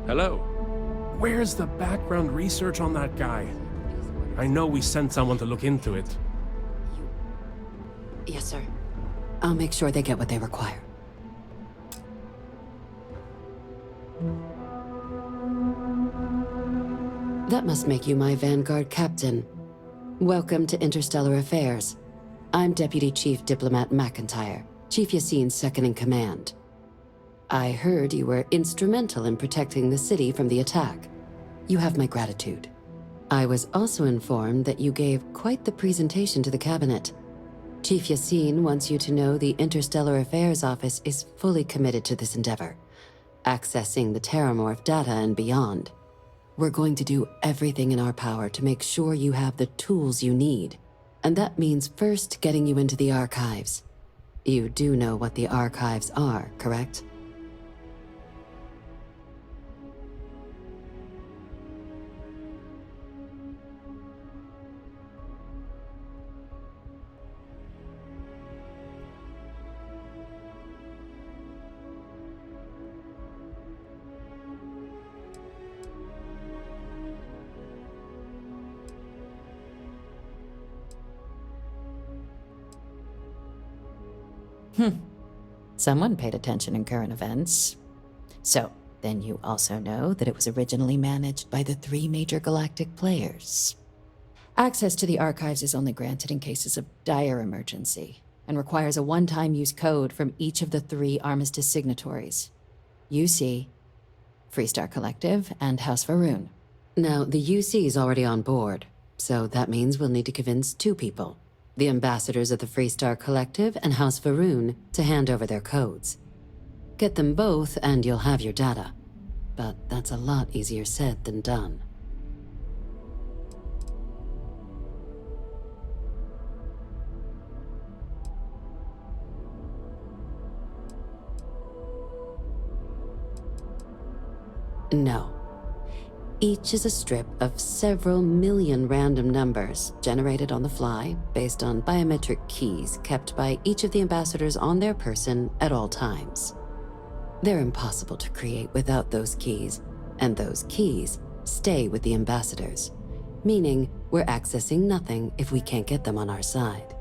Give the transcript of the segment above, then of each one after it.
Hello. Where's the background research on that guy? I know we sent someone to look into it. Yes, sir. I'll make sure they get what they require. That must make you my Vanguard captain. Welcome to Interstellar Affairs. I'm Deputy Chief Diplomat McIntyre, Chief Yassine's second-in-command. I heard you were instrumental in protecting the city from the attack. You have my gratitude. I was also informed that you gave quite the presentation to the cabinet. Chief Yassine wants you to know the Interstellar Affairs Office is fully committed to this endeavor, accessing the Terramorph data and beyond. We're going to do everything in our power to make sure you have the tools you need. And that means first getting you into the archives. You do know what the archives are, correct? Someone paid attention in current events. So, then you also know that it was originally managed by the 3 major galactic players. Access to the archives is only granted in cases of dire emergency, and requires a one-time use code from each of the 3 Armistice signatories. UC, Freestar Collective, and House Va'ruun. Now, the UC is already on board, so that means we'll need to convince 2 people. The ambassadors of the Freestar Collective and House Va'ruun to hand over their codes. Get them both and you'll have your data. But that's a lot easier said than done. No. Each is a strip of several million random numbers generated on the fly based on biometric keys kept by each of the ambassadors on their person at all times. They're impossible to create without those keys, and those keys stay with the ambassadors, meaning we're accessing nothing if we can't get them on our side.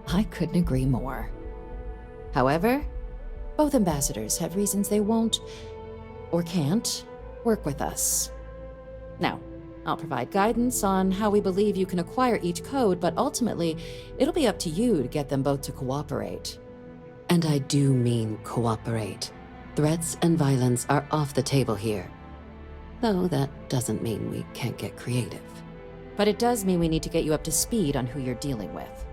I couldn't agree more. However, both ambassadors have reasons they won't, or can't, work with us. Now, I'll provide guidance on how we believe you can acquire each code, but ultimately, it'll be up to you to get them both to cooperate. And I do mean cooperate. Threats and violence are off the table here. Though that doesn't mean we can't get creative. But it does mean we need to get you up to speed on who you're dealing with.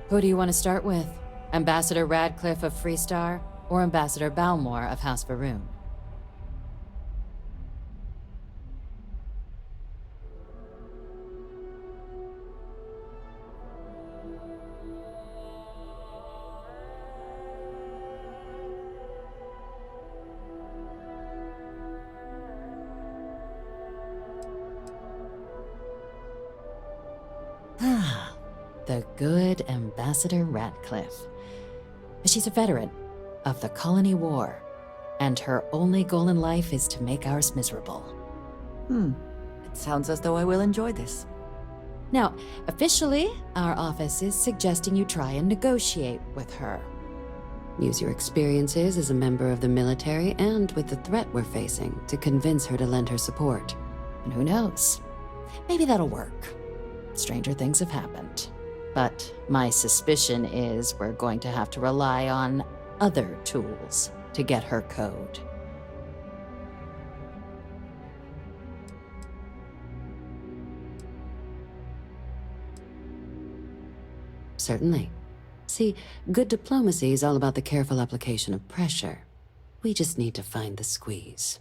Who do you want to start with? Ambassador Radcliffe of Freestar, or Ambassador Balmore of House Va'ruun? The good Ambassador Radcliffe. She's a veteran of the Colony War, and her only goal in life is to make ours miserable. It sounds as though I will enjoy this. Now, officially, our office is suggesting you try and negotiate with her. Use your experiences as a member of the military and with the threat we're facing to convince her to lend her support. And who knows? Maybe that'll work. Stranger things have happened. But my suspicion is we're going to have to rely on other tools to get her code. Certainly. See, good diplomacy is all about the careful application of pressure. We just need to find the squeeze.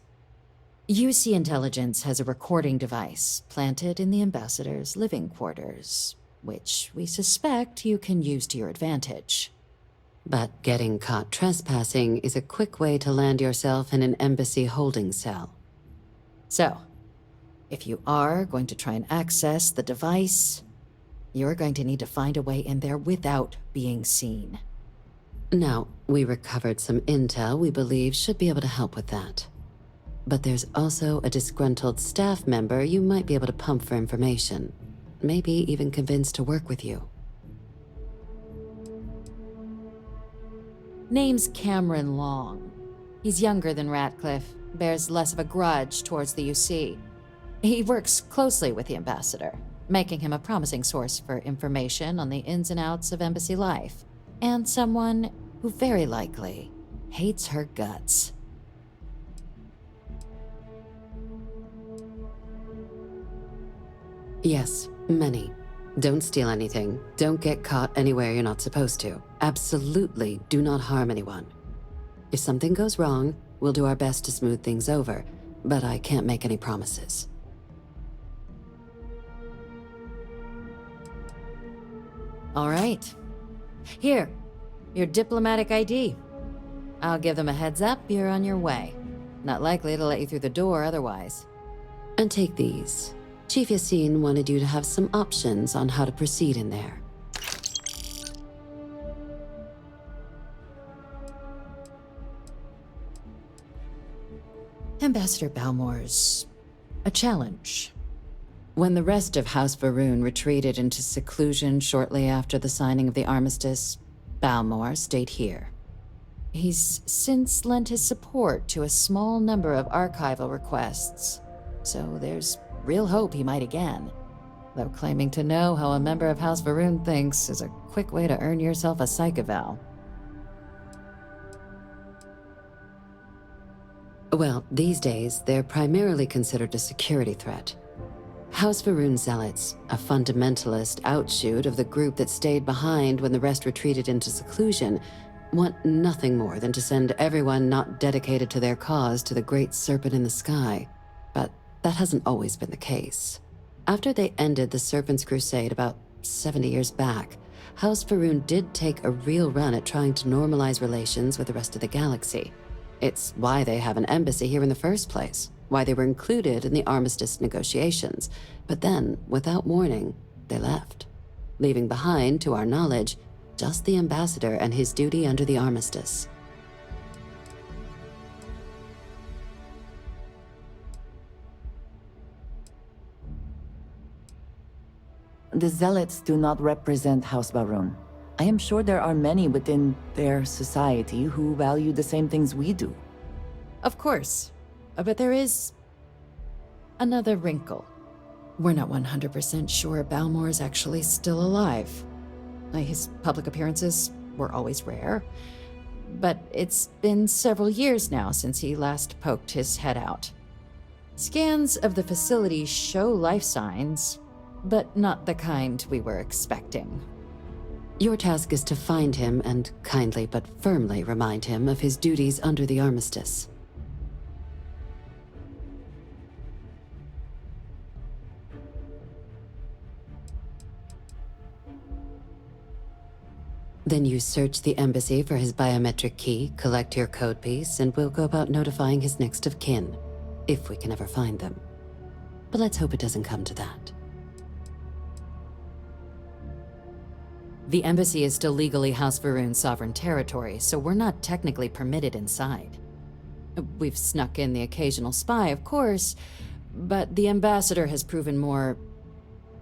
UC Intelligence has a recording device planted in the ambassador's living quarters, which we suspect you can use to your advantage. But getting caught trespassing is a quick way to land yourself in an embassy holding cell. So, if you are going to try and access the device, you're going to need to find a way in there without being seen. Now, we recovered some intel we believe should be able to help with that. But there's also a disgruntled staff member you might be able to pump for information. Maybe even convince to work with you. Name's Cameron Long. He's younger than Ratcliffe, bears less of a grudge towards the UC. He works closely with the ambassador, making him a promising source for information on the ins and outs of embassy life, and someone who very likely hates her guts. Yes, many. Don't steal anything. Don't get caught anywhere you're not supposed to. Absolutely do not harm anyone. If something goes wrong, we'll do our best to smooth things over, but I can't make any promises. All right. Here, your diplomatic ID. I'll give them a heads up you're on your way. Not likely to let you through the door otherwise. And take these. Chief Yassine wanted you to have some options on how to proceed in there. Ambassador Balmore's a challenge. When the rest of House Varun retreated into seclusion shortly after the signing of the armistice, Balmore stayed here. He's since lent his support to a small number of archival requests, so there's real hope he might again. Though claiming to know how a member of House Varun thinks is a quick way to earn yourself a psych eval. Well, these days, they're primarily considered a security threat. House Varun Zealots, a fundamentalist outshoot of the group that stayed behind when the rest retreated into seclusion, want nothing more than to send everyone not dedicated to their cause to the great serpent in the sky. But that hasn't always been the case. After they ended the Serpent's Crusade about 70 years back, House Varun did take a real run at trying to normalize relations with the rest of the galaxy. It's why they have an embassy here in the first place, why they were included in the armistice negotiations. But then, without warning, they left, leaving behind, to our knowledge, just the ambassador and his duty under the armistice. The Zealots do not represent House Varun. I am sure there are many within their society who value the same things we do. Of course, but there is another wrinkle. We're not 100% sure Balmore is actually still alive. His public appearances were always rare, but it's been several years now since he last poked his head out. Scans of the facility show life signs, but not the kind we were expecting. Your task is to find him and kindly but firmly remind him of his duties under the armistice. Then you search the embassy for his biometric key, collect your code piece, and we'll go about notifying his next of kin, if we can ever find them. But let's hope it doesn't come to that. The embassy is still legally House Varun's sovereign territory, so we're not technically permitted inside. We've snuck in the occasional spy, of course, but the ambassador has proven more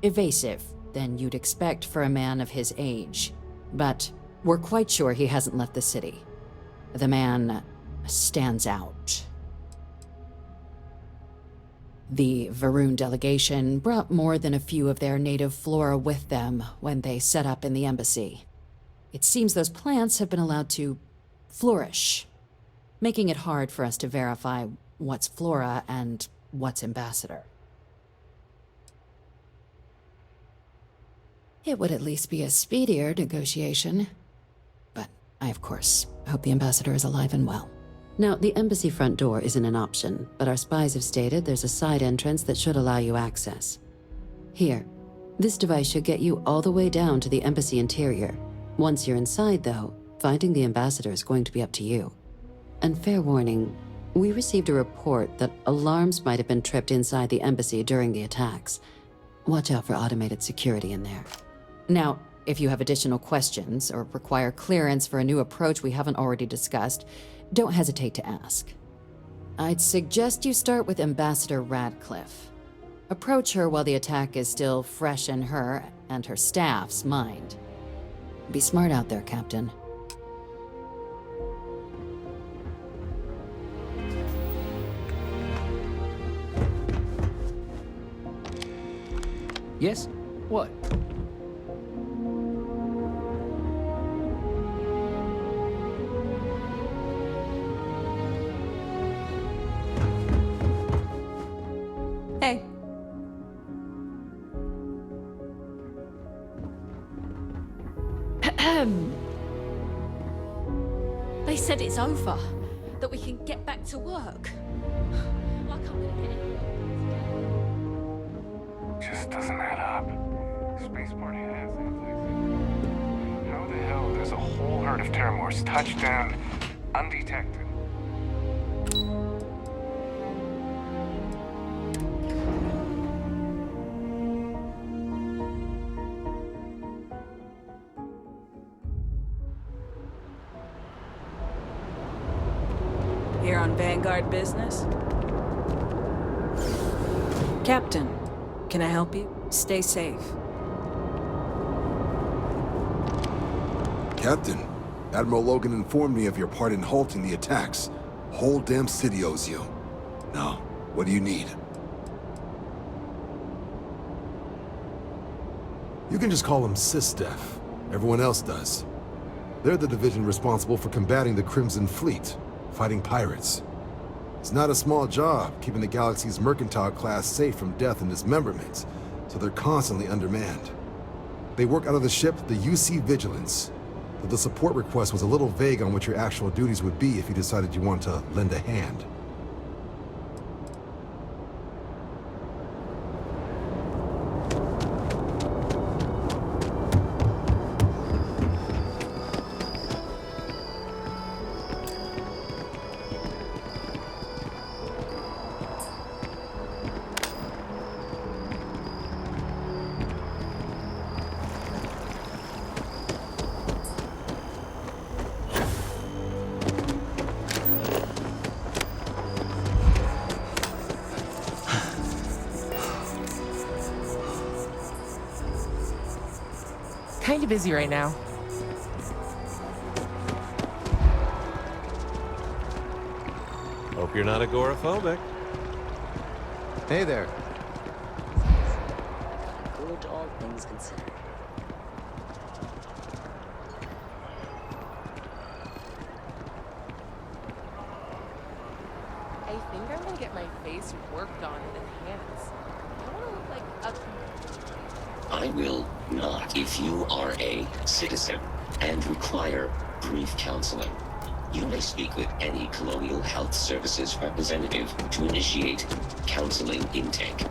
evasive than you'd expect for a man of his age. But we're quite sure he hasn't left the city. The man stands out. The Varun delegation brought more than a few of their native flora with them when they set up in the embassy. It seems those plants have been allowed to flourish, making it hard for us to verify what's flora and what's ambassador. It would at least be a speedier negotiation. But I, of course, hope the ambassador is alive and well. Now, the embassy front door isn't an option, but our spies have stated there's a side entrance that should allow you access. Here, this device should get you all the way down to the embassy interior. Once you're inside, though, finding the ambassador is going to be up to you. And fair warning, we received a report that alarms might have been tripped inside the embassy during the attacks. Watch out for automated security in there. Now, if you have additional questions or require clearance for a new approach we haven't already discussed, don't hesitate to ask. I'd suggest you start with Ambassador Radcliffe. Approach her while the attack is still fresh in her and her staff's mind. Be smart out there, Captain. Yes? What? Hey. They said it's over, that we can get back to work. Like I'm gonna get any Just doesn't add up. Spaceport has anti-science. How the hell does a whole herd of Terramors touch down undetected? Here on Vanguard business? Captain, can I help you? Stay safe. Captain, Admiral Logan informed me of your part in halting the attacks. Whole damn city owes you. Now, what do you need? You can just call them SysDef. Everyone else does. They're the division responsible for combating the Crimson Fleet, fighting pirates. It's not a small job, keeping the galaxy's mercantile class safe from death and dismemberment, so they're constantly undermanned. They work out of the ship, the UC Vigilance. But the support request was a little vague on what your actual duties would be if you decided you wanted to lend a hand. Kinda busy right now. Hope you're not agoraphobic. Hey there. good, all things considered. I think I'm gonna get my face worked on and enhanced. I wanna look like a... I will not if you are a citizen and require brief counseling. You may speak with any Colonial Health Services representative to initiate counseling intake.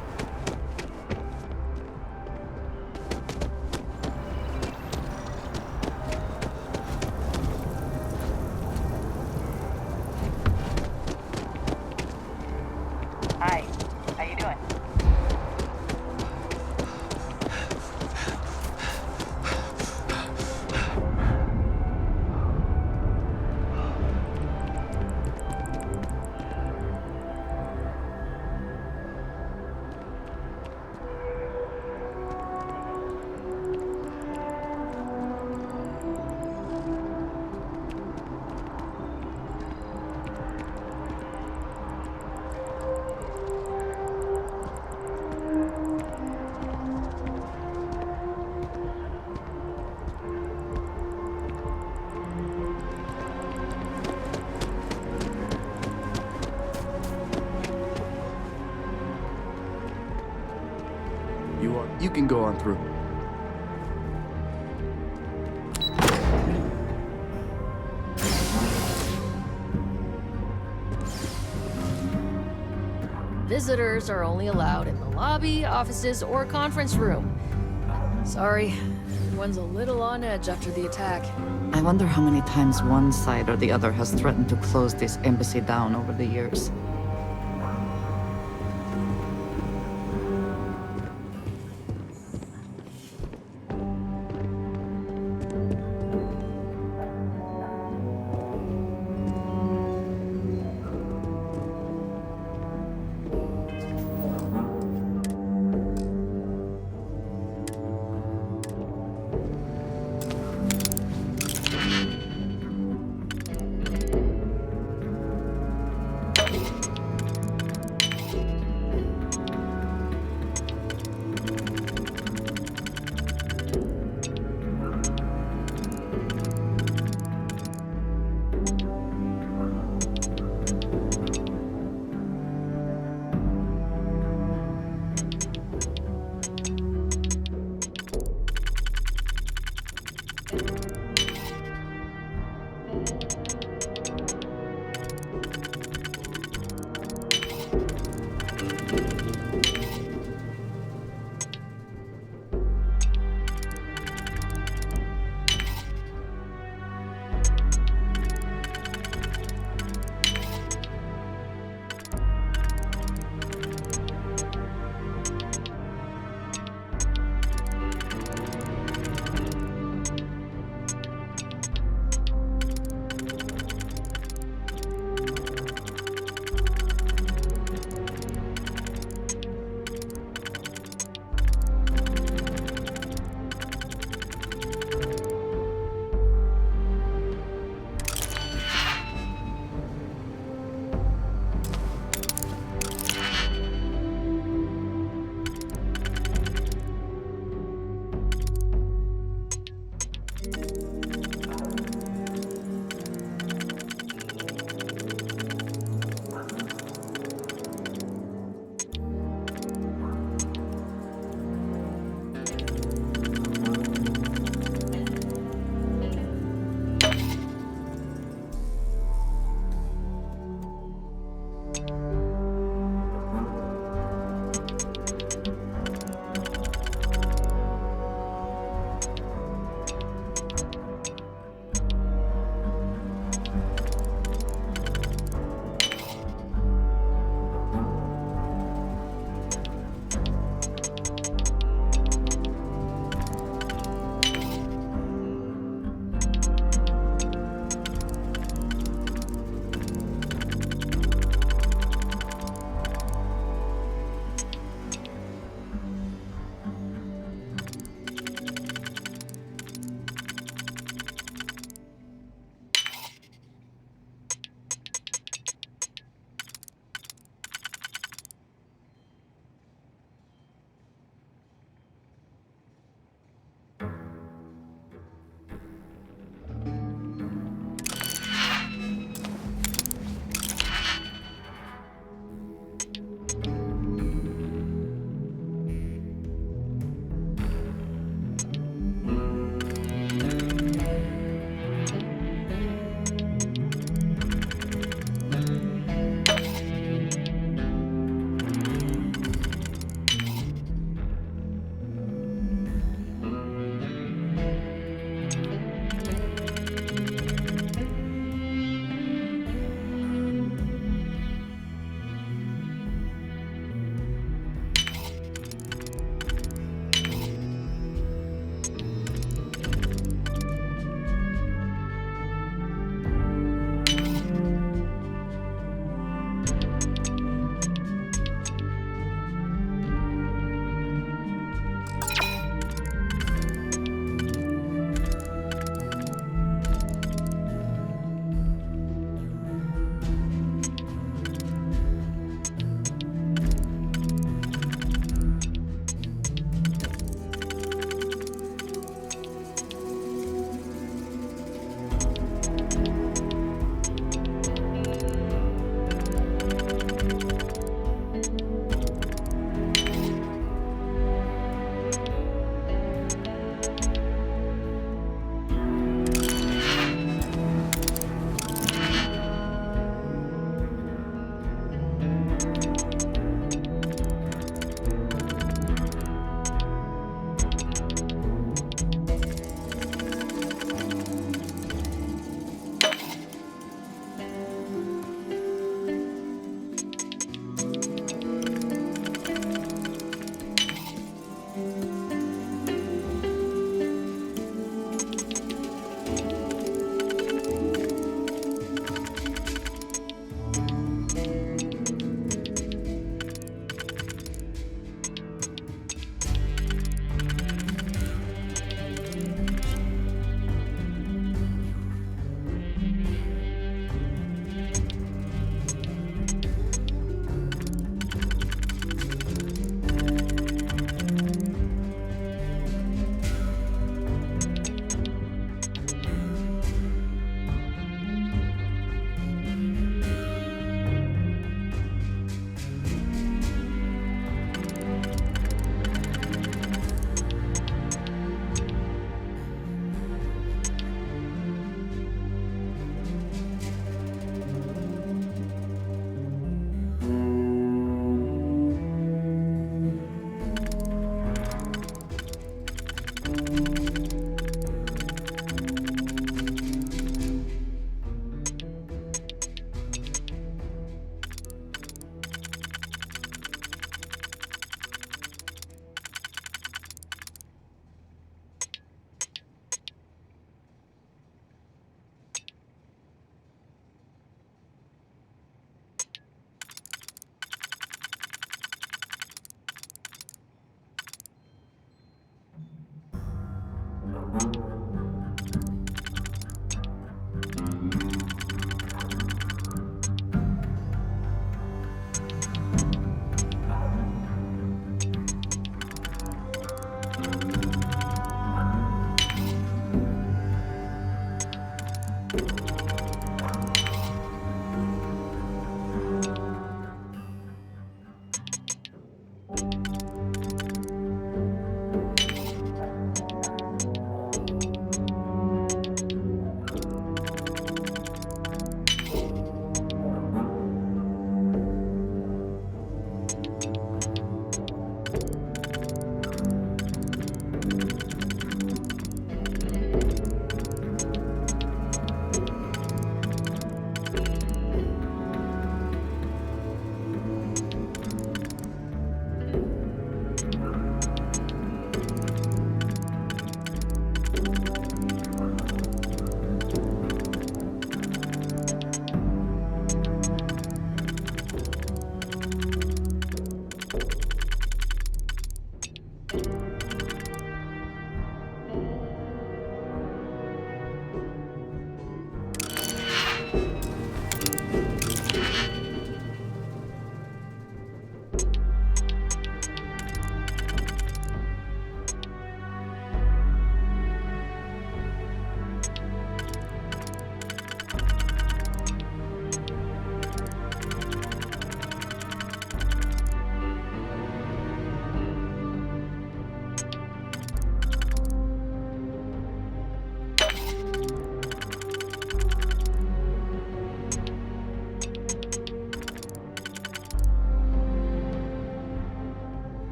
Hi, how you doing? You can go on through. Visitors are only allowed in the lobby, offices, or conference room. Sorry, everyone's a little on edge after the attack. I wonder how many times one side or the other has threatened to close this embassy down over the years.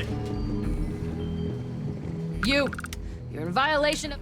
me. You're in violation of...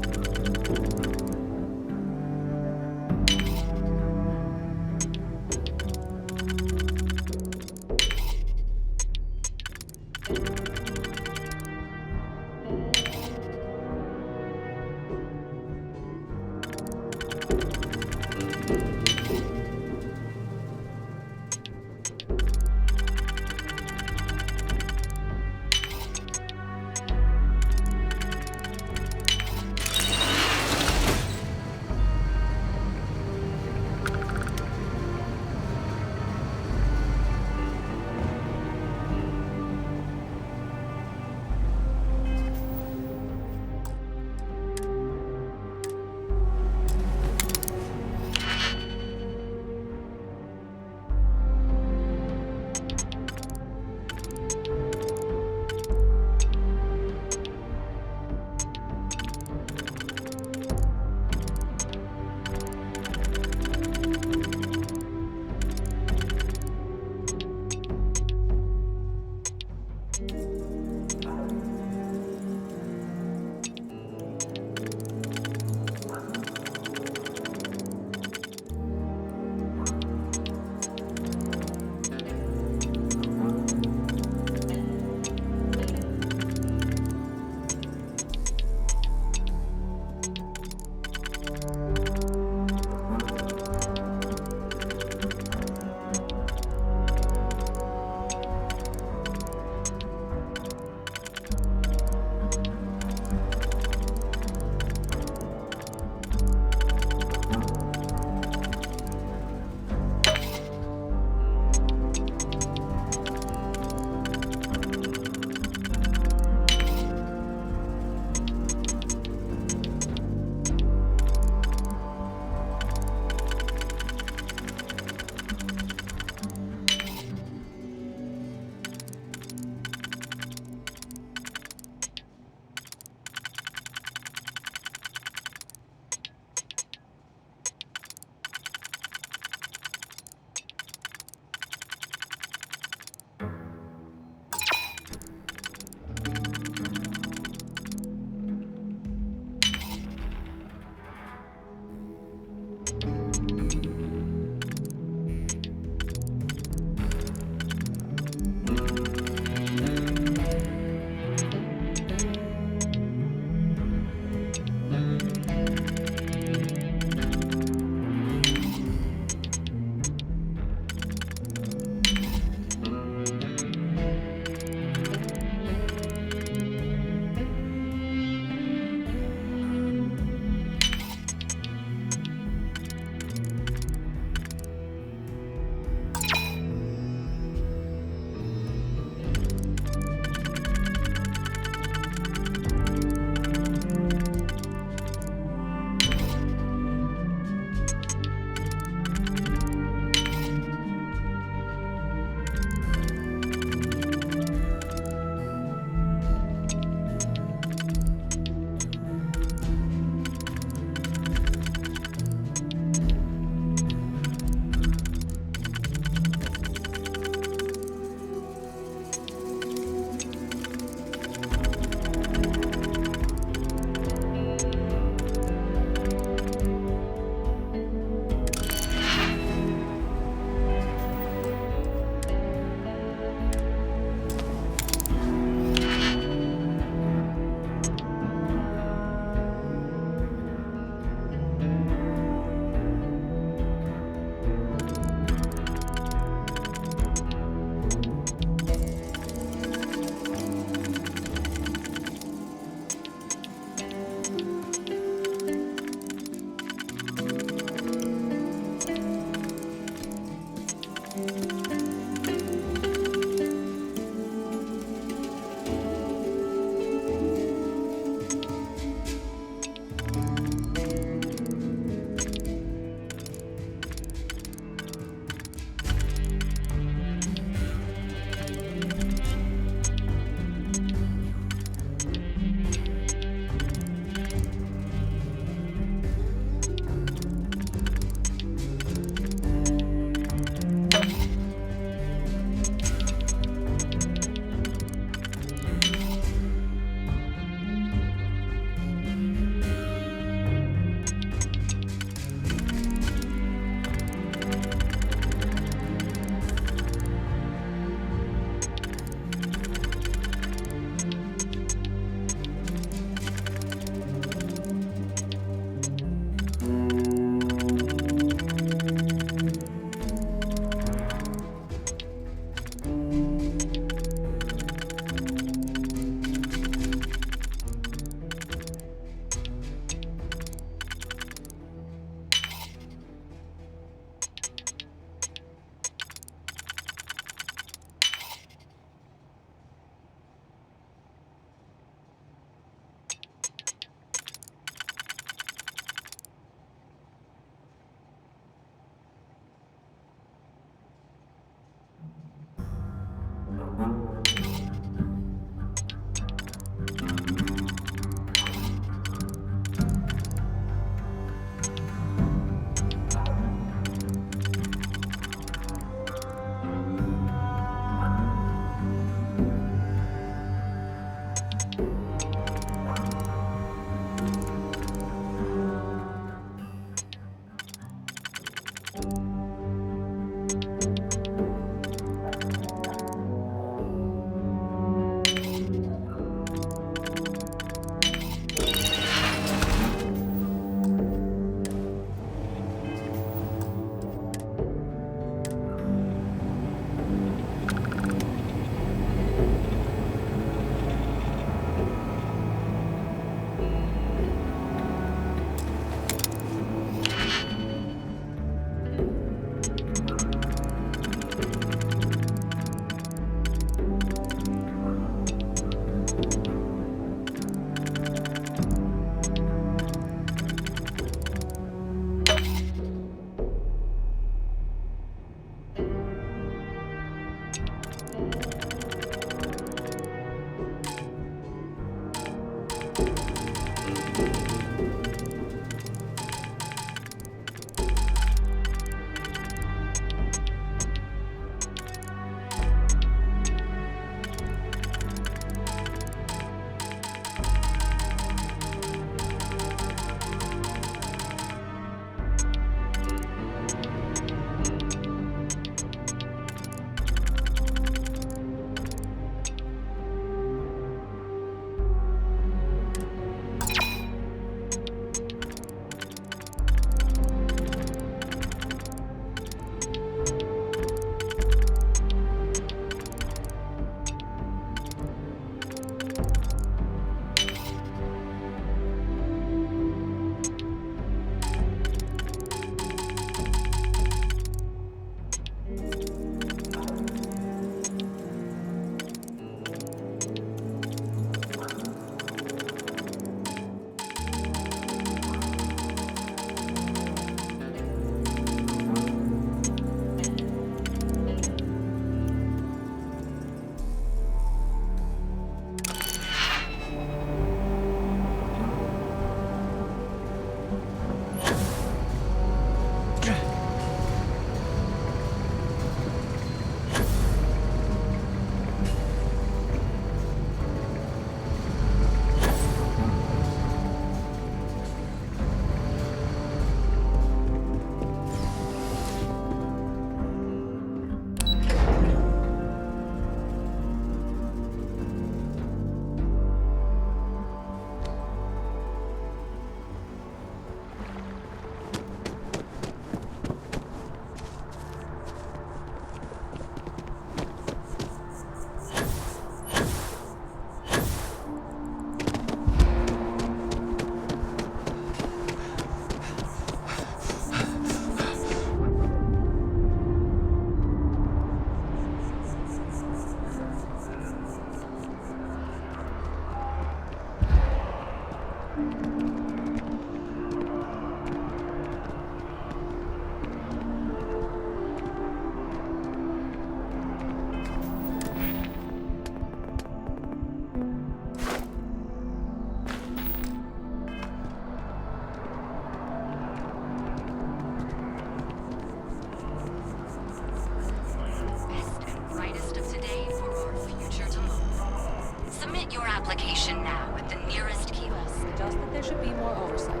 application now at the nearest kiosk. Just that there should be more oversight.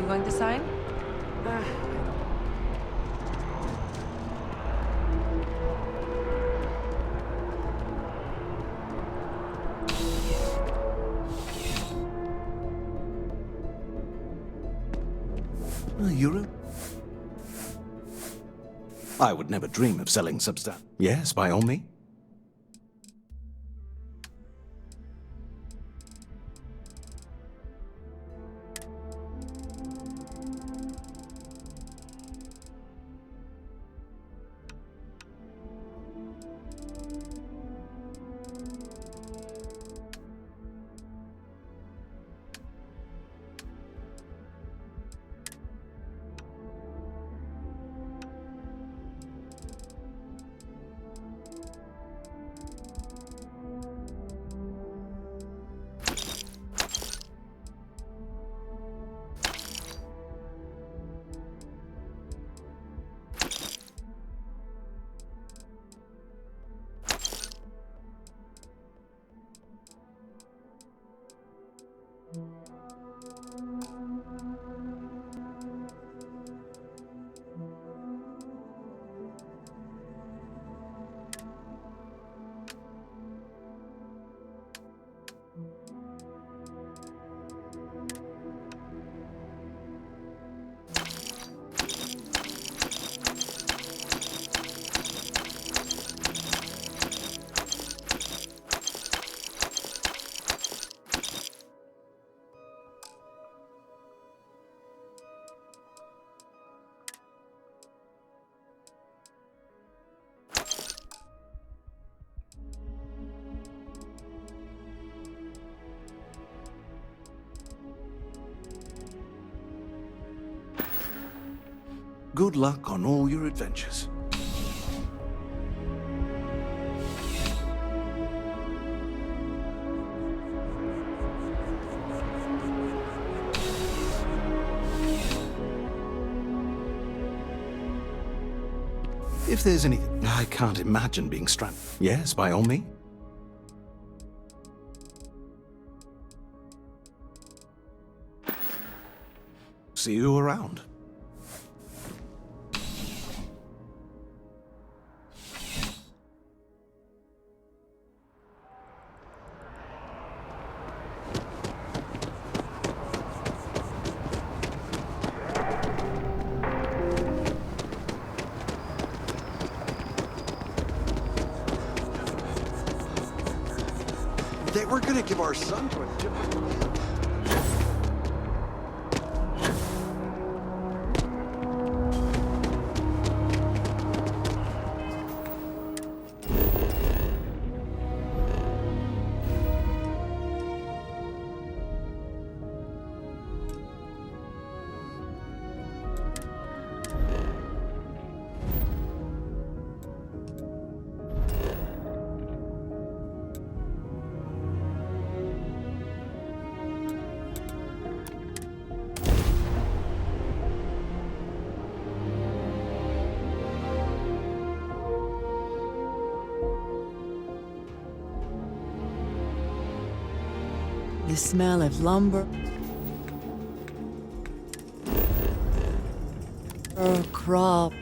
You going to sign? Euro? I would never dream of selling substance. Yes, by all means. Good luck on all your adventures. If there's anything, I can't imagine being stranded. Yes, by all means. See you around. They were gonna give our son to a different man. The smell of lumber. Crop.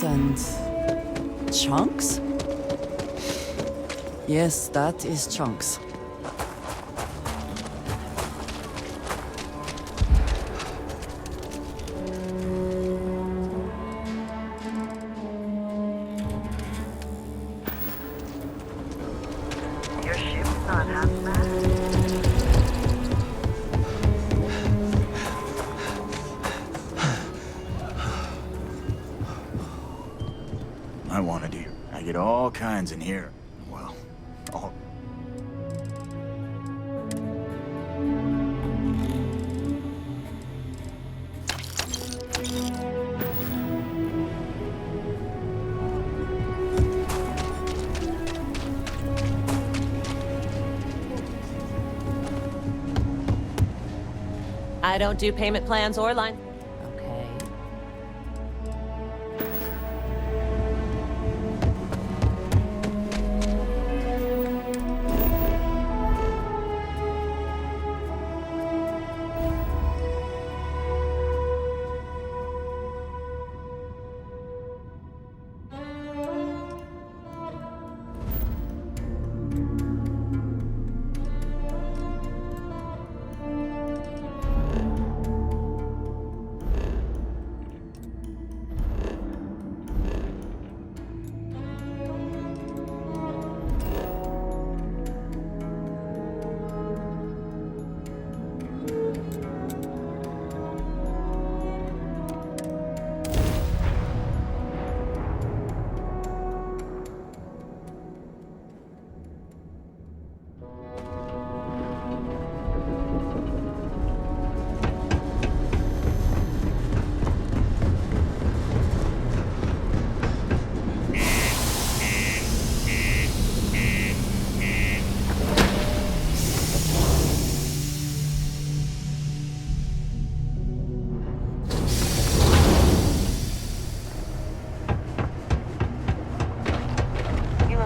And chunks? Yes, that is chunks. Your ship's not half bad. I want to do. I get all kinds in here. Well, all. I don't do payment plans or line. Okay.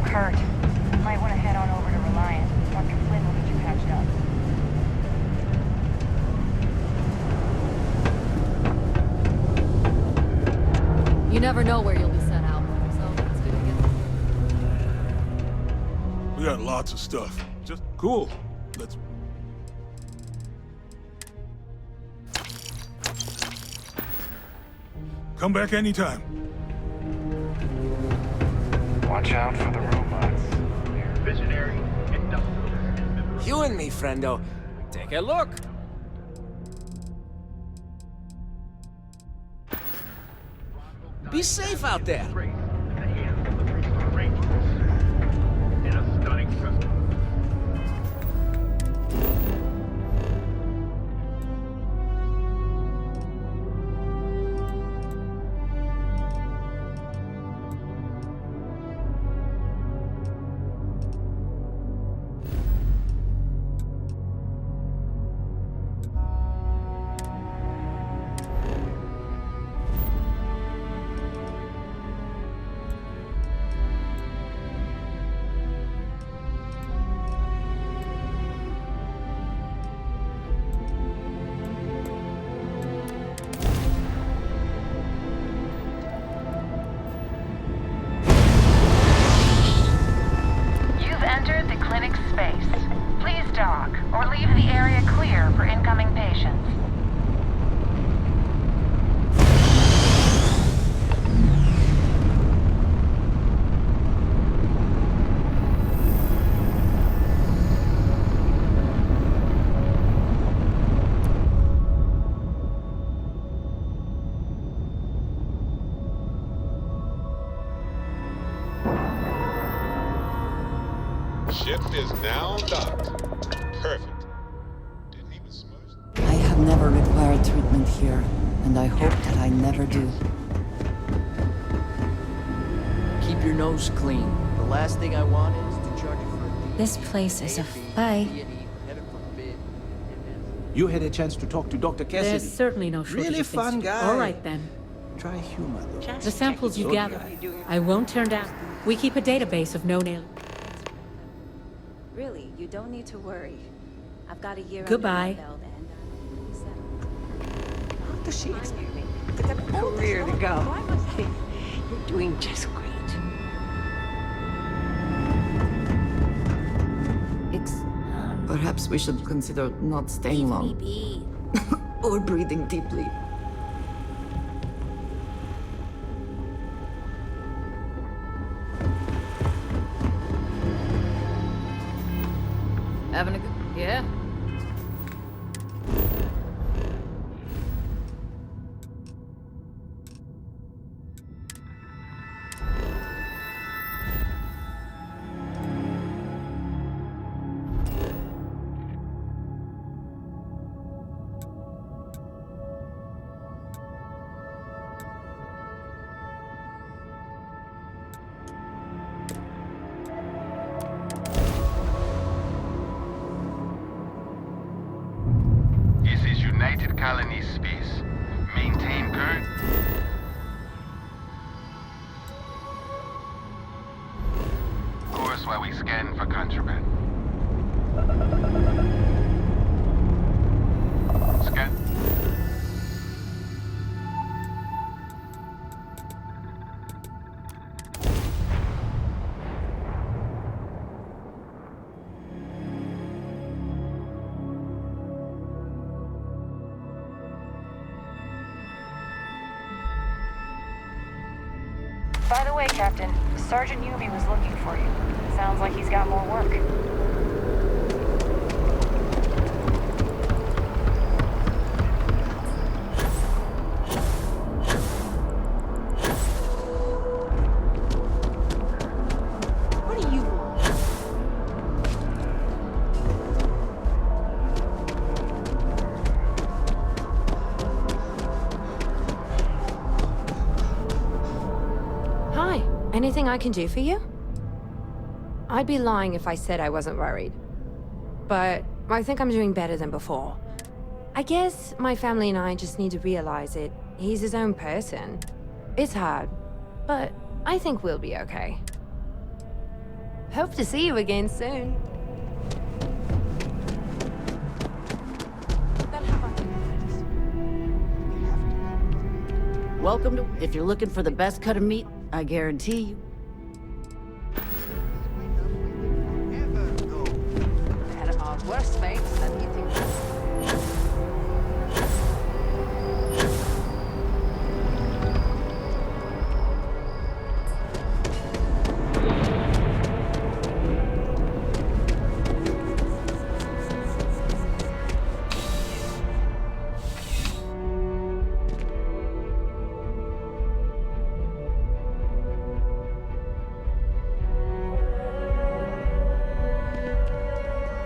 Hurt. Might want to head on over to Reliant. Dr. Flynn will get you patched up. You never know where you'll be sent out, so it's good to get this. We got lots of stuff. Just cool. Let's... Come back anytime. Watch out for the robots. Visionary industrialist. You and me, friendo. Take a look. Be safe out there. In a stunning custom. You've entered the clinic's space. Please dock, or leave the area clear for incoming patients. Ship is now docked. Perfect. I have never required treatment here, and I hope that I never do. Keep your nose clean. The last thing I want is to charge you for a This place is a bye. You had a chance to talk to Dr. Cassidy. There's certainly no shortage Really of things fun to do. guy. All right, then. Try humor, though. The samples you So gather, dry. I won't turn down. We keep a database of known aliens. Really, you don't need to worry. I've got a year Goodbye. under my belt and How does she expect me to get a career to go? You're doing just great. Perhaps we should consider not staying long. Or breathing deeply. Having a good... Yeah? This is United Colonies space. Maintain current. Course while we scan for contraband. Scan. By the way, Captain, Sergeant Yumi was looking for you. Sounds like he's got more work. What do you want? Hi, anything I can do for you? I'd be lying if I said I wasn't worried. But I think I'm doing better than before. I guess my family and I just need to realize it. He's his own person. It's hard, but I think we'll be okay. Hope to see you again soon. Welcome to... If you're looking for the best cut of meat, I guarantee you. Had our worst mates and eating.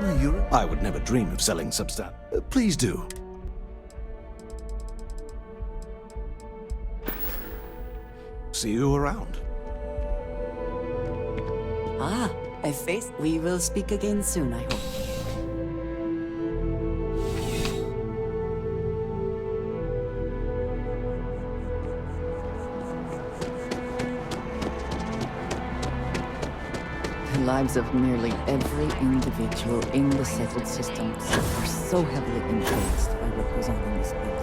I would never dream of selling substan. Please do. See you around. Ah, a face. We will speak again soon, I hope. The lives of nearly every individual in the settled systems are so heavily influenced by what goes on in this building.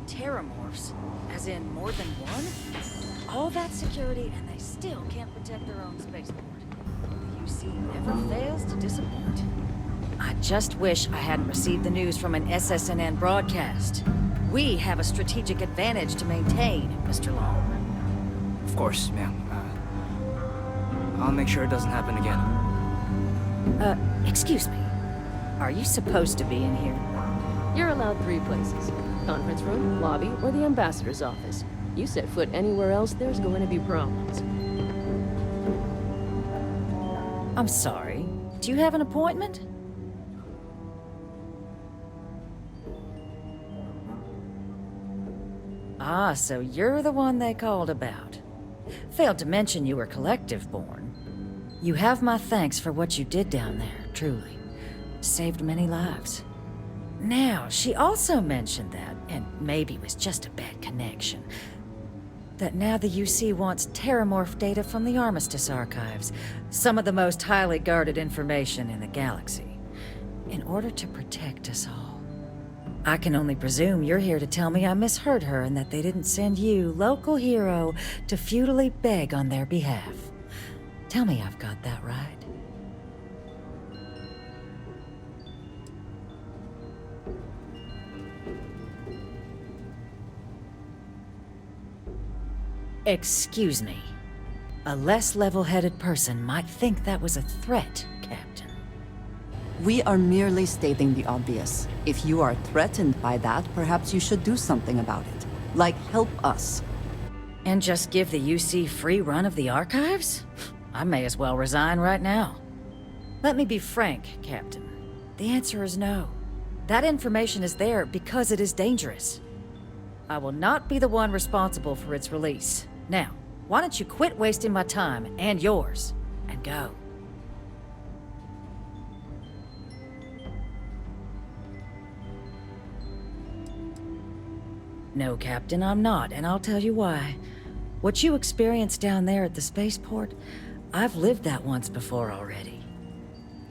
Terramorphs? As in more than one? All that security and they still can't protect their own spaceport. The UC never fails to disappoint. I just wish I hadn't received the news from an SSNN broadcast. We have a strategic advantage to maintain, Mr. Long. Of course, ma'am. I'll make sure it doesn't happen again. Excuse me. Are you supposed to be in here? You're allowed 3 places. Conference room, lobby, or the ambassador's office. You set foot anywhere else, there's going to be problems. I'm sorry. Do you have an appointment? Ah, so you're the one they called about. Failed to mention you were collective-born. You have my thanks for what you did down there, truly. Saved many lives. Now, she also mentioned that, and maybe it was just a bad connection, that now the UC wants terramorph data from the Armistice archives, some of the most highly guarded information in the galaxy, in order to protect us all. I can only presume you're here to tell me I misheard her and that they didn't send you, local hero, to futilely beg on their behalf. Tell me I've got that right. Excuse me. A less level-headed person might think that was a threat, Captain. We are merely stating the obvious. If you are threatened by that, perhaps you should do something about it. Like, help us. And just give the UC free run of the archives? I may as well resign right now. Let me be frank, Captain. The answer is no. That information is there because it is dangerous. I will not be the one responsible for its release. Now, why don't you quit wasting my time and yours, and go? No, Captain, I'm not, and I'll tell you why. What you experienced down there at the spaceport, I've lived that once before already.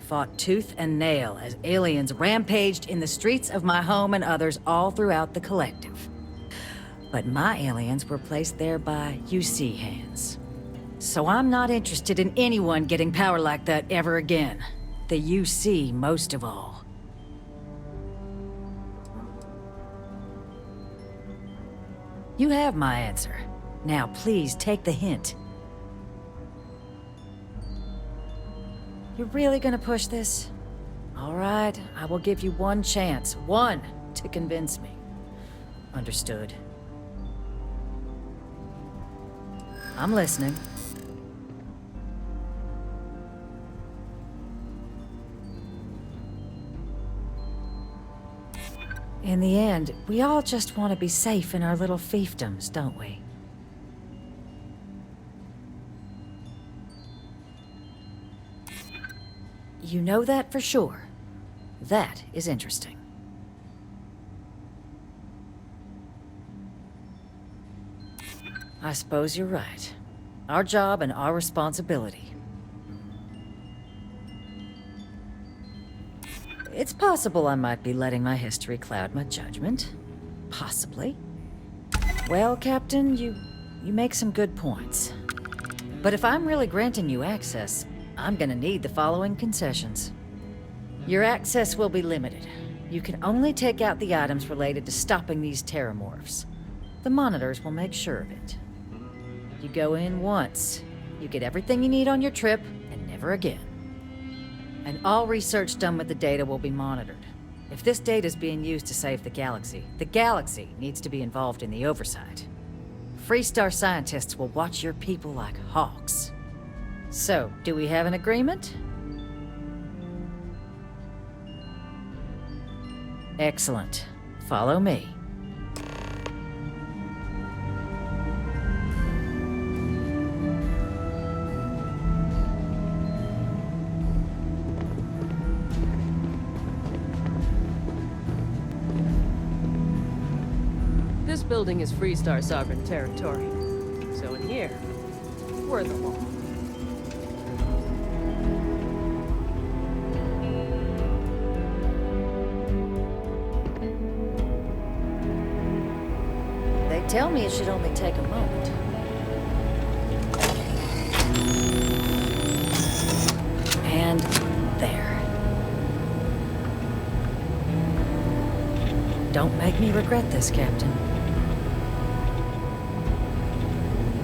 Fought tooth and nail as aliens rampaged in the streets of my home and others all throughout the collective. But my aliens were placed there by UC hands. So I'm not interested in anyone getting power like that ever again. The UC most of all. You have my answer. Now please take the hint. You're really gonna push this? All right, I will give you one chance. One to convince me. Understood. I'm listening. In the end, we all just want to be safe in our little fiefdoms, don't we? You know that for sure. That is interesting. I suppose you're right. Our job and our responsibility. It's possible I might be letting my history cloud my judgment. Possibly. Well, Captain, you make some good points. But if I'm really granting you access, I'm gonna need the following concessions. Your access will be limited. You can only take out the items related to stopping these terramorphs. The monitors will make sure of it. You go in once. You get everything you need on your trip, and never again. And all research done with the data will be monitored. If this data is being used to save the galaxy needs to be involved in the oversight. Freestar scientists will watch your people like hawks. So, do we have an agreement? Excellent. Follow me. This building is Freestar sovereign territory. So in here, we're the law. They tell me it should only take a moment. And there. Don't make me regret this, Captain.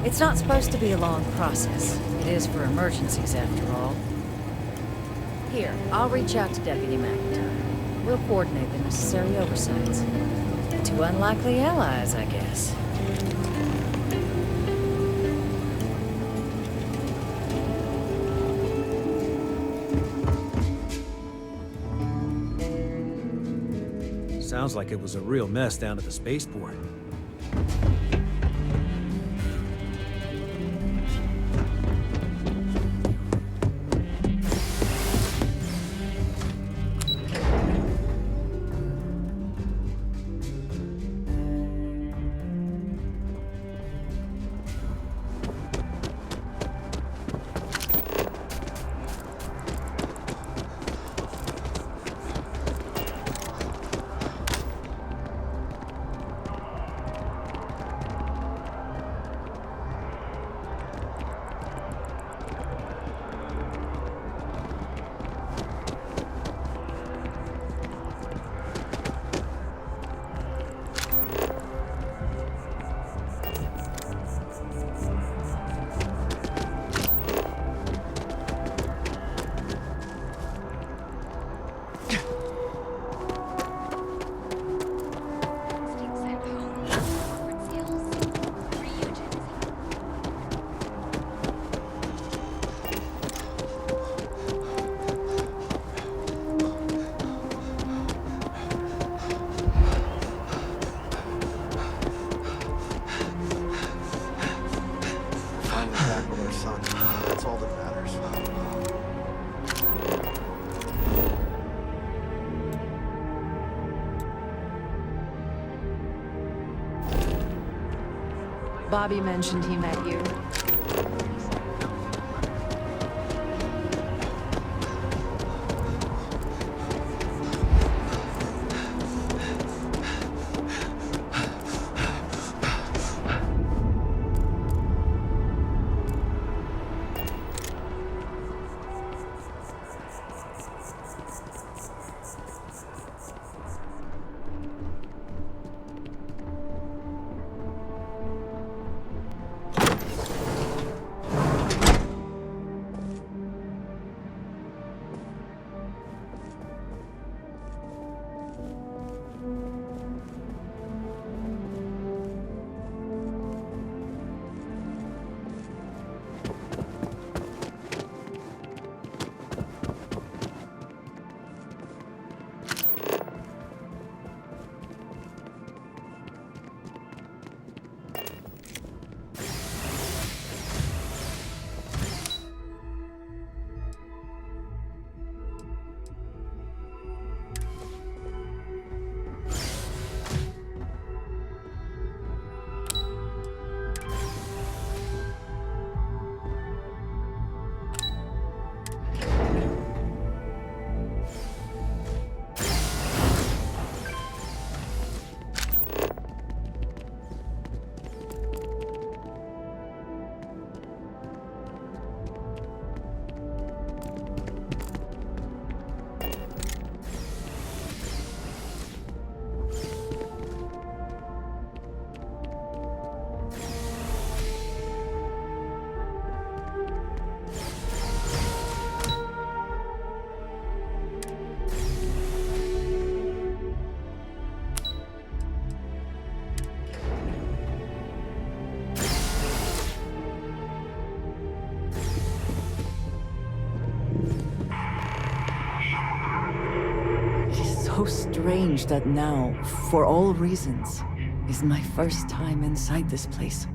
It's not supposed to be a long process. It is for emergencies, after all. Here, I'll reach out to Deputy McIntyre. We'll coordinate the necessary oversights. Two unlikely allies, I guess. Sounds like it was a real mess down at the spaceport. Bobby mentioned he met you. So strange that now, for all reasons, is my first time inside this place.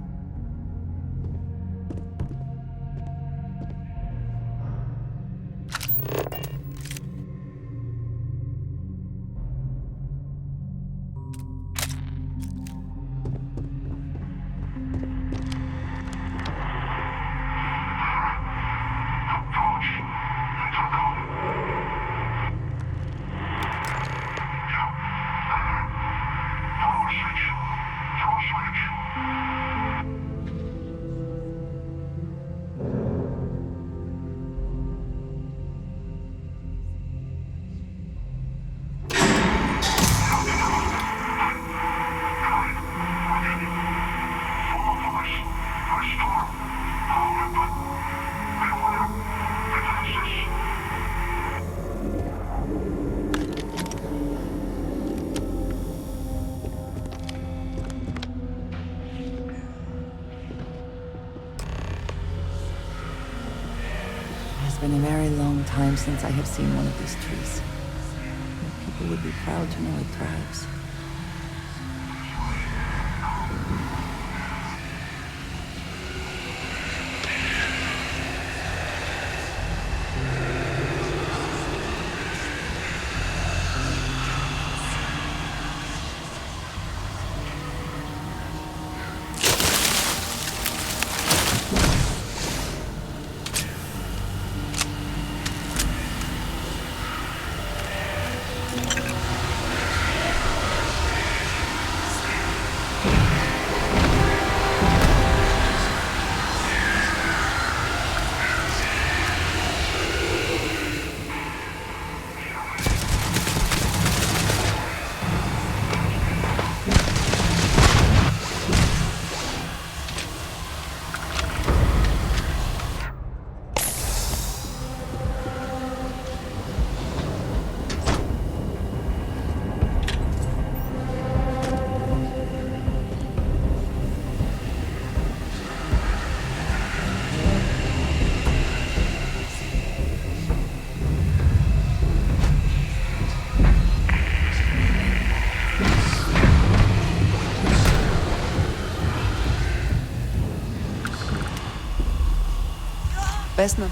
has been a very long time since I have seen one of these trees. People would be proud to know it thrives. Vesna.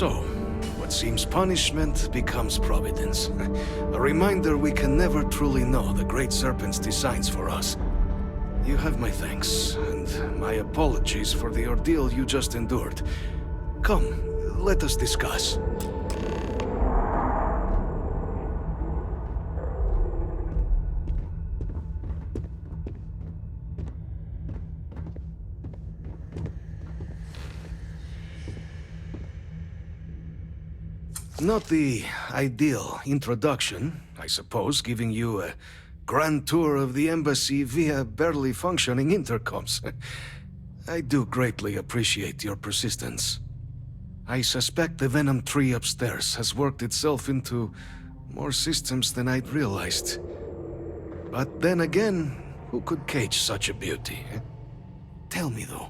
So, what seems punishment becomes providence. A reminder we can never truly know the Great Serpent's designs for us. You have my thanks, and my apologies for the ordeal you just endured. Come, let us discuss. Not the ideal introduction, I suppose, giving you a grand tour of the embassy via barely functioning intercoms. I do greatly appreciate your persistence. I suspect the Venom tree upstairs has worked itself into more systems than I'd realized. But then again, who could cage such a beauty? Tell me though,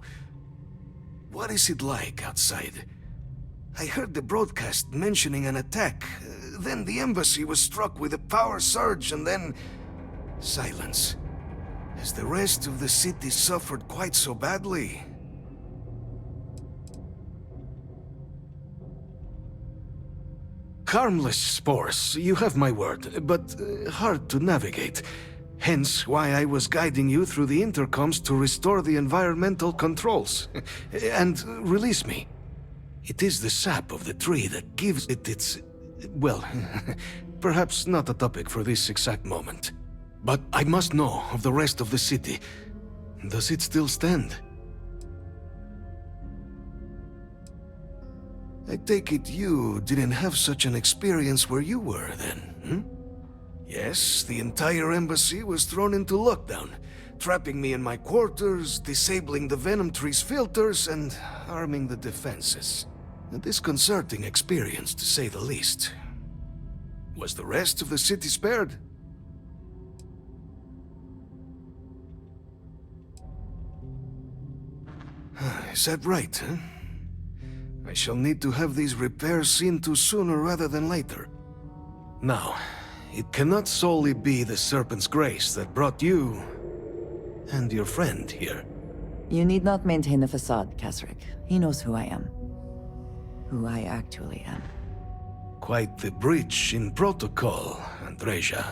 what is it like outside? I heard the broadcast mentioning an attack. Then the embassy was struck with a power surge and then... silence. Has the rest of the city suffered quite so badly? Harmless spores, you have my word, but hard to navigate. Hence why I was guiding you through the intercoms to restore the environmental controls. And release me. It is the sap of the tree that gives it its... well, perhaps not a topic for this exact moment. But I must know of the rest of the city. Does it still stand? I take it you didn't have such an experience where you were then, Yes, the entire embassy was thrown into lockdown, trapping me in my quarters, disabling the Venom tree's filters, and arming the defenses. A disconcerting experience, to say the least. Was the rest of the city spared? Is that right, huh? I shall need to have these repairs seen to sooner rather than later. Now, it cannot solely be the Serpent's grace that brought you and your friend here. You need not maintain a facade, Kasric. He knows who I am. Who I actually am. Quite the breach in protocol, Andreja.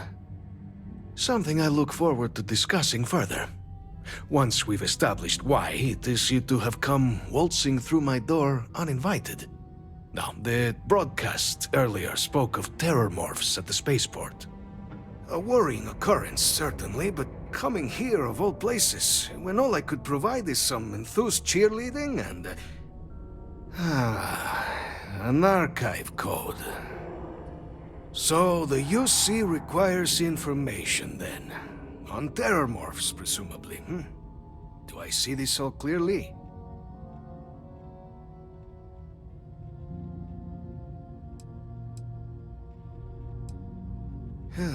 Something I look forward to discussing further. Once we've established why it is you two have come waltzing through my door uninvited. Now, the broadcast earlier spoke of terror morphs at the spaceport. A worrying occurrence, certainly, but coming here of all places, when all I could provide is some enthused cheerleading and... an archive code. So the UC requires information, then. On terrormorphs, presumably, Do I see this all clearly?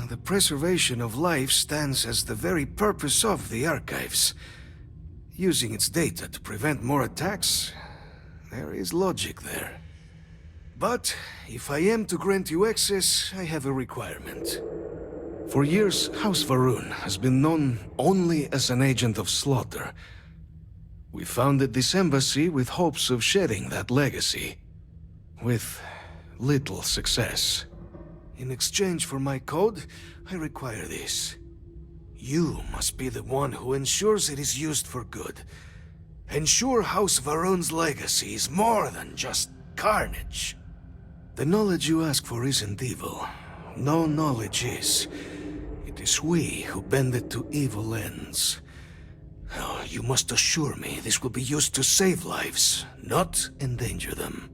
The preservation of life stands as the very purpose of the archives. Using its data to prevent more attacks, there is logic there. But if I am to grant you access, I have a requirement. For years, House Va'ruun has been known only as an agent of slaughter. We founded this embassy with hopes of shedding that legacy. With little success. In exchange for my code, I require this. You must be the one who ensures it is used for good. Ensure House Va'ruun's legacy is more than just carnage. The knowledge you ask for isn't evil. No knowledge is. It is we who bend it to evil ends. Oh, you must assure me this will be used to save lives, not endanger them.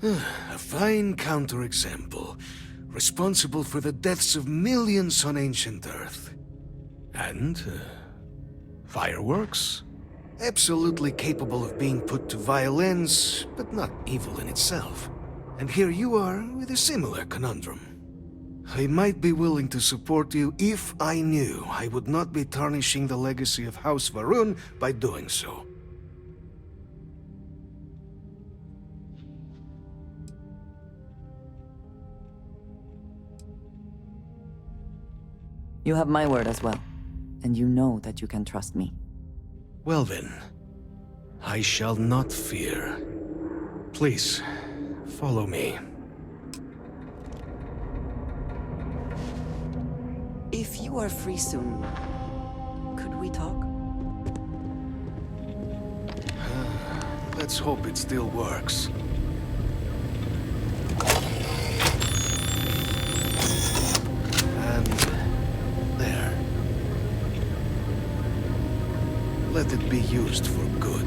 A fine counterexample, responsible for the deaths of millions on ancient Earth. And, fireworks? Absolutely capable of being put to violence, but not evil in itself. And here you are with a similar conundrum. I might be willing to support you if I knew I would not be tarnishing the legacy of House Va'ruun by doing so. You have my word as well, and you know that you can trust me. Well then, I shall not fear. Please, follow me. If you are free soon, could we talk? Let's hope it still works. Let it be used for good.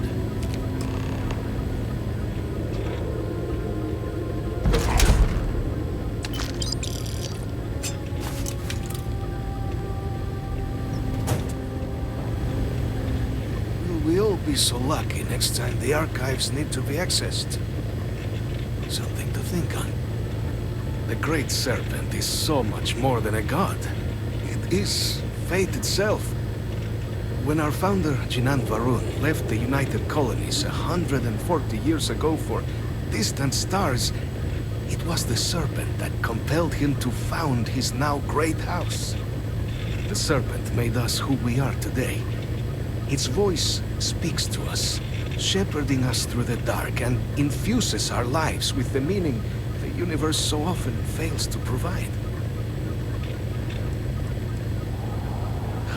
Will we all be so lucky next time the archives need to be accessed? Something to think on. The Great Serpent is so much more than a god. It is fate itself. When our founder, Jinan Va'ruun, left the United Colonies 140 years ago for distant stars, it was the Serpent that compelled him to found his now great house. The Serpent made us who we are today. Its voice speaks to us, shepherding us through the dark and infuses our lives with the meaning the universe so often fails to provide.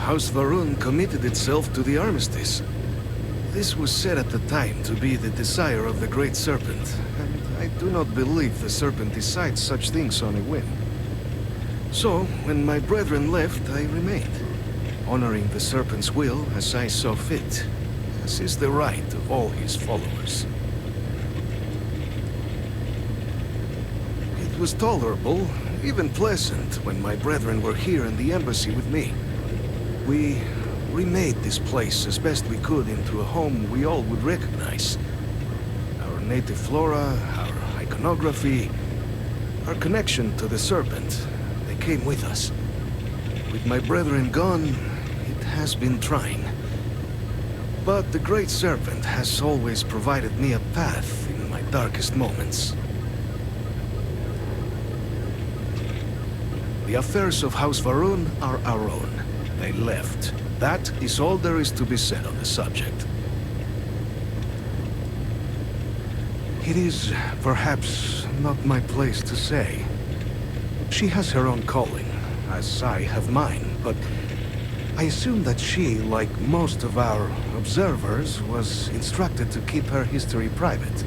House Va'ruun committed itself to the armistice. This was said at the time to be the desire of the Great Serpent, and I do not believe the Serpent decides such things on a whim. So, when my brethren left, I remained, honoring the Serpent's will as I saw fit, as is the right of all his followers. It was tolerable, even pleasant, when my brethren were here in the embassy with me. We remade this place as best we could into a home we all would recognize. Our native flora, our iconography, our connection to the Serpent, they came with us. With my brethren gone, it has been trying. But the Great Serpent has always provided me a path in my darkest moments. The affairs of House Va'ruun are our own. They left. That is all there is to be said on the subject. It is perhaps not my place to say. She has her own calling, as I have mine, but I assume that she, like most of our observers, was instructed to keep her history private.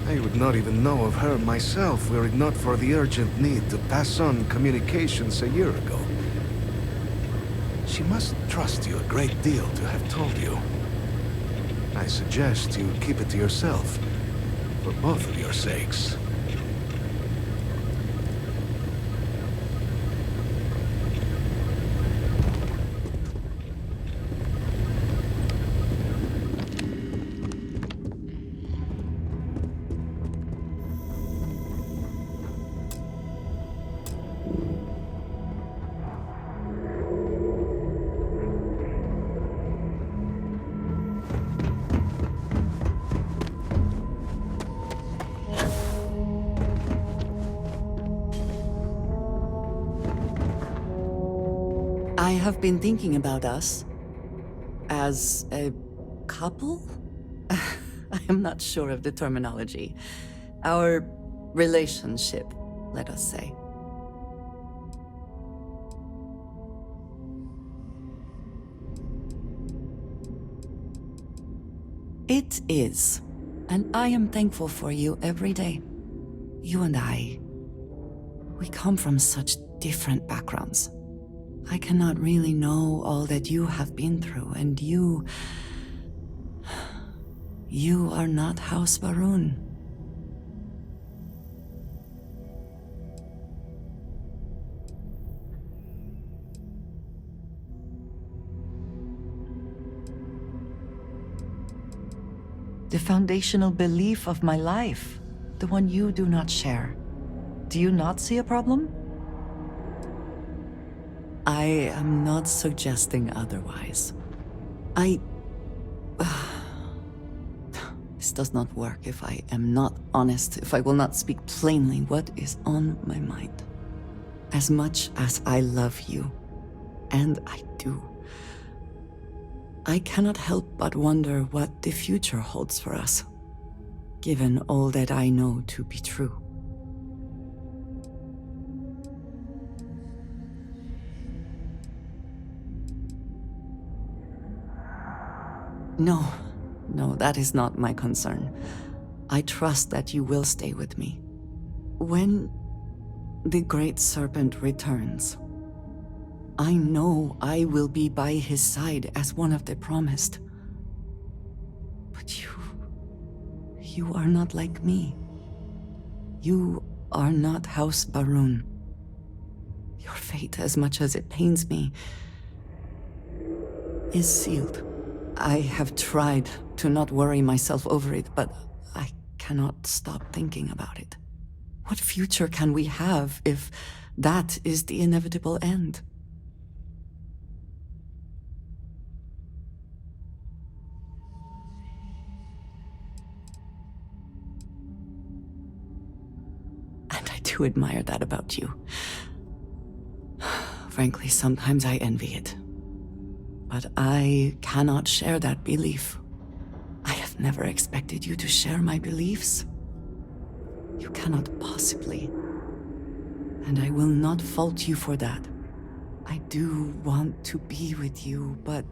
I would not even know of her myself were it not for the urgent need to pass on communications a year ago. She must trust you a great deal to have told you. I suggest you keep it to yourself, for both of your sakes. I have been thinking about us as a couple? I am not sure of the terminology. Our relationship, let us say. It is, and I am thankful for you every day. You and I, we come from such different backgrounds. I cannot really know all that you have been through, and you are not House Baroon. The foundational belief of my life, the one you do not share. Do you not see a problem? I am not suggesting otherwise. This does not work if I am not honest, if I will not speak plainly what is on my mind. As much as I love you, and I do, I cannot help but wonder what the future holds for us, given all that I know to be true. No, that is not my concern. I trust that you will stay with me. When the Great Serpent returns, I know I will be by his side as one of the promised. But you are not like me. You are not House Baroon. Your fate, as much as it pains me, is sealed. I have tried to not worry myself over it, but I cannot stop thinking about it. What future can we have if that is the inevitable end? And I do admire that about you. Frankly, sometimes I envy it. But I cannot share that belief. I have never expected you to share my beliefs. You cannot possibly. And I will not fault you for that. I do want to be with you, but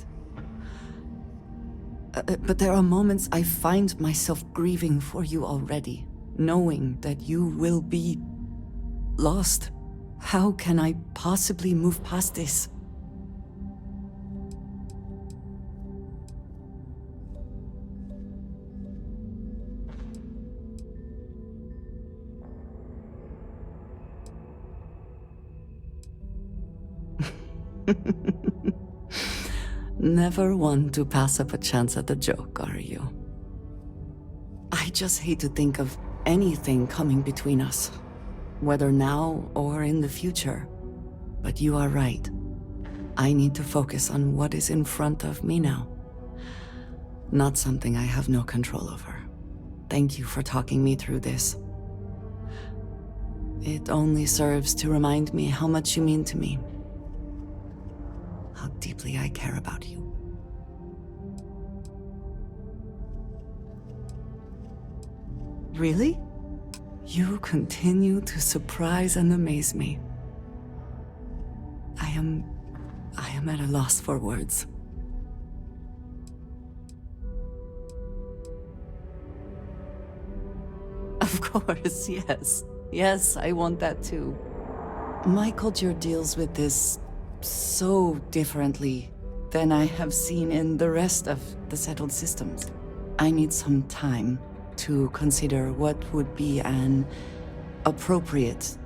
there are moments I find myself grieving for you already, knowing that you will be lost. How can I possibly move past this? Never one to pass up a chance at a joke, are you? I just hate to think of anything coming between us, whether now or in the future. But you are right. I need to focus on what is in front of me now. Not something I have no control over. Thank you for talking me through this. It only serves to remind me how much you mean to me. How deeply I care about you. Really? You continue to surprise and amaze me. I am am at a loss for words. Of course, yes. Yes, I want that too. My culture deals with this so differently than I have seen in the rest of the settled systems. I need some time to consider what would be an appropriate,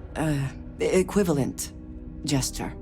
equivalent gesture.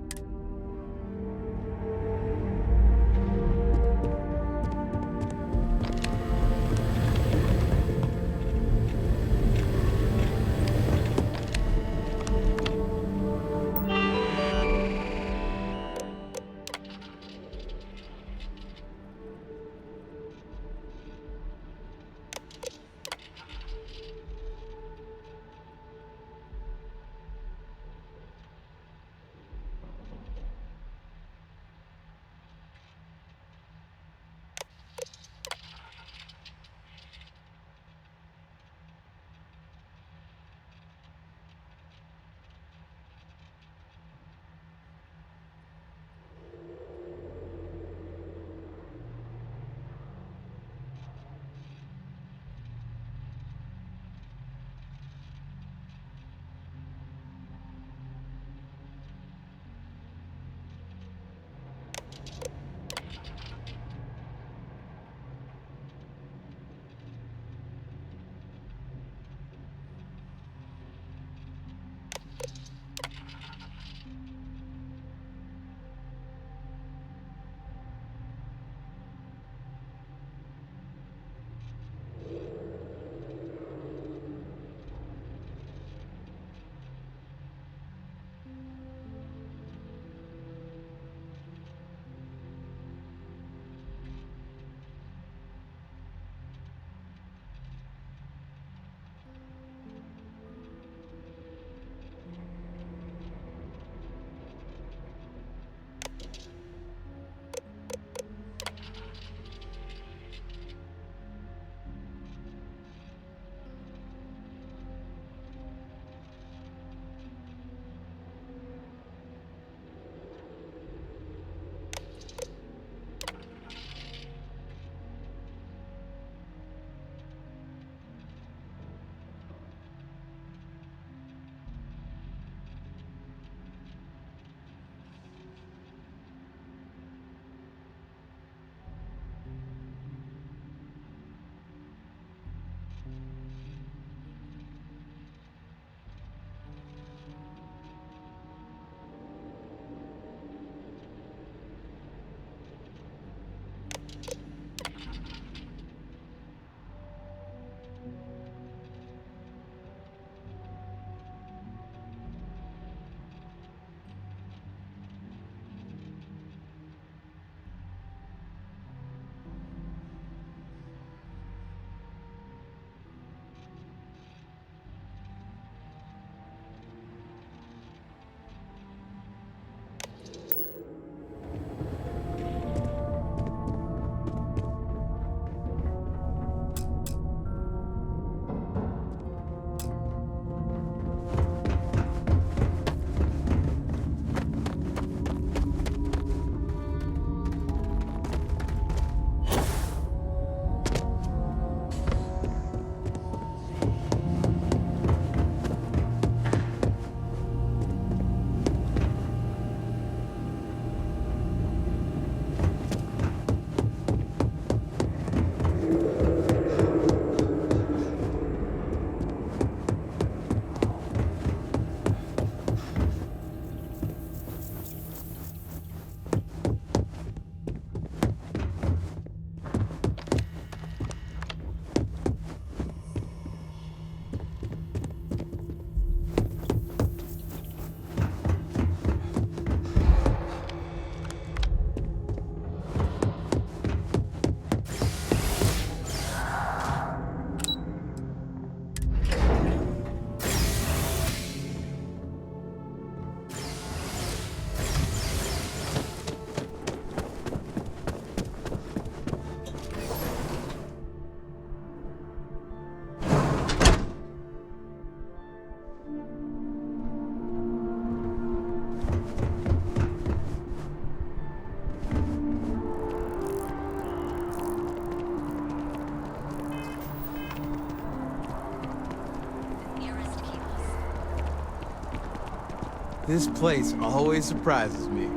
This place always surprises me.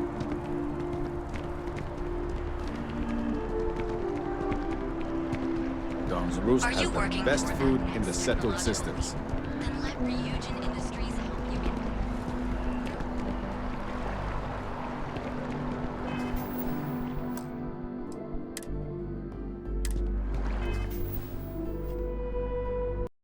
AORUS has the best food in the settled systems. Then let Ryujin